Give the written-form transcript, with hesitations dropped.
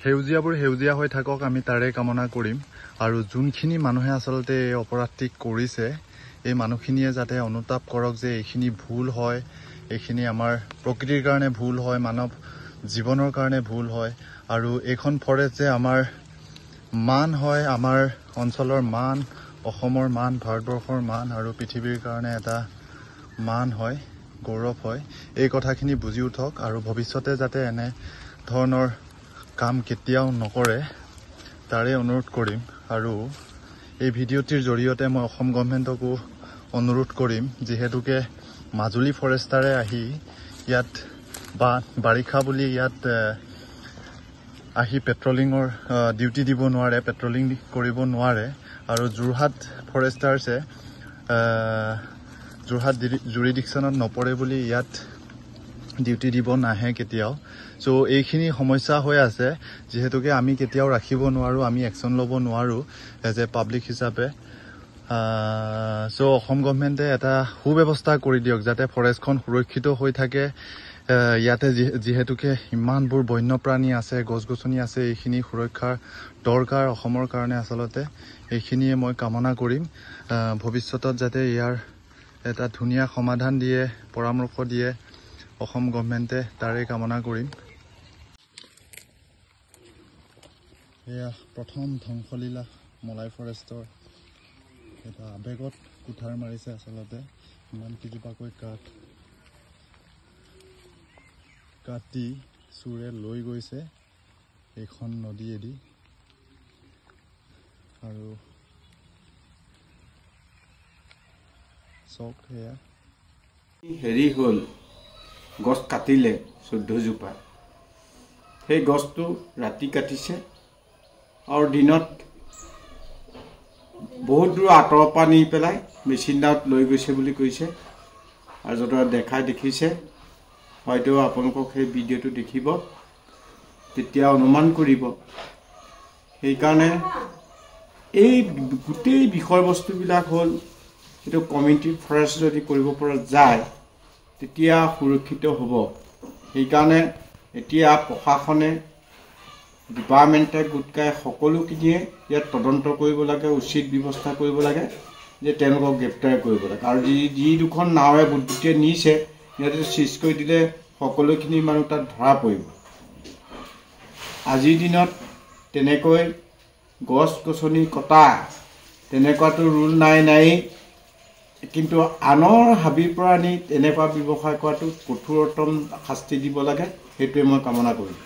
সেউজীয়াবোৰ সেউজীয়া হৈ থাকক আমি তাৰে কামনা কৰিম আৰু যোনখিনি মানুহে আচলতে এই অপৰাধটি কৰিছে এই মানুহখিনিয়ে যাতে অনুতাপ কৰক যে এইখিনি ভুল হয়, এইখিনি আমাৰ প্ৰকৃতিৰ কাৰণে ভুল হয়, মানৱ জীৱনৰ কাৰণে ভুল হয় আৰু এইখন ফৰেষ্ট যে আমাৰ মান হয়, আমাৰ অঞ্চলৰ মান, অসমৰ মান, ভাৰতবৰ্ষৰ মান আৰু পৃথিৱীৰ কাৰণে এটা মান হয়, গৌৰৱ হয়। এই কথাখিনি বুজি উঠক আৰু ভৱিষ্যতে যাতে এনে ধৰণৰ কাম কেতিয়াও নকৰে তাৰে অনুৰোধ কৰিম আৰু এই ভিডিঅ'টিৰ জৰিয়তে মই অসম গভৰ্ণমেণ্টকো অনুৰোধ কৰিম যিহেতুকে মাজুলী ফৰেষ্টাৰে আহি ইয়াত বাৰিষা বুলি ইয়াত আহি পেট্ৰলিঙৰ ডিউটি দিব নোৱাৰে, পেট্ৰলিং কৰিব নোৱাৰে আৰু যোৰহাট ফৰেষ্টাৰ্ছে যোৰহাট জুৰিডিকশ্যনত নপৰে বুলি ইয়াত ডিউটি দিব নাহে কেতিয়াও। চ' এইখিনি সমস্যা হৈ আছে যিহেতুকে আমি কেতিয়াও ৰাখিব নোৱাৰোঁ, আমি একশ্যন ল'ব নোৱাৰোঁ এজ এ পাব্লিক হিচাপে। চ' অসম গভৰ্ণমেণ্টে এটা সুব্যৱস্থা কৰি দিয়ক যাতে ফৰেষ্টখন সুৰক্ষিত হৈ থাকে। ইয়াতে যিহেতুকে ইমানবোৰ বন্যপ্ৰাণী আছে, গছ গছনি আছে, এইখিনি সুৰক্ষাৰ দৰকাৰ অসমৰ কাৰণে আচলতে। এইখিনিয়ে মই কামনা কৰিম ভৱিষ্যতত যাতে ইয়াৰ এটা ধুনীয়া সমাধান দিয়ে, পৰামৰ্শ দিয়ে অসম গভৰ্ণমেণ্টে, তাৰে কামনা কৰিম। এয়া প্ৰথম ধ্বংসলীলা মলাই ফৰেষ্টৰ এটা আৱেগত কুঠাৰ মাৰিছে আচলতে। ইমান কেইজোপাকৈ কাটি চোৰে লৈ গৈছে এইখন নদীয়েদি আৰু চক সেয়া হেৰি হ'ল গছ কাটিলে 14 জোপা, সেই গছটো ৰাতি কাটিছে আৰু দিনত বহুত দূৰ আঁতৰৰ পৰা নি পেলাই মেচিন নাৱত লৈ গৈছে বুলি কৈছে আৰু য'ত দেখিছে হয়তো আপোনালোকক সেই ভিডিঅ'টো দেখিব তেতিয়া অনুমান কৰিব। সেইকাৰণে এই গোটেই বিষয়বস্তুবিলাক হ'ল এইটো কমিউনিটি ফৰেষ্ট যদি কৰিব পৰা যায় তেতিয়া সুৰক্ষিত হ'ব। সেইকাৰণে এতিয়া প্ৰশাসনে ডিপাৰ্টমেণ্টে গোট খাই সকলোখিনিয়ে ইয়াত তদন্ত কৰিব লাগে, উচিত ব্যৱস্থা কৰিব লাগে যে তেওঁলোকক গ্ৰেপ্তাৰ কৰিব লাগে আৰু যি দুখন নাৱে বুটবুটিয়ে নিছে সিহঁতে চিজ কৰি দিলে সকলোখিনি মানুহ তাত ধৰা পৰিব। আজিৰ দিনত তেনেকৈ গছ গছনি কটা তেনেকুৱাটো ৰুল নাই, কিন্তু আনৰ হাবিৰ পৰা আনি তেনেকুৱা ব্যৱসায় কৰাটো কঠোৰতম শাস্তি দিব লাগে, সেইটোৱে মই কামনা কৰিম।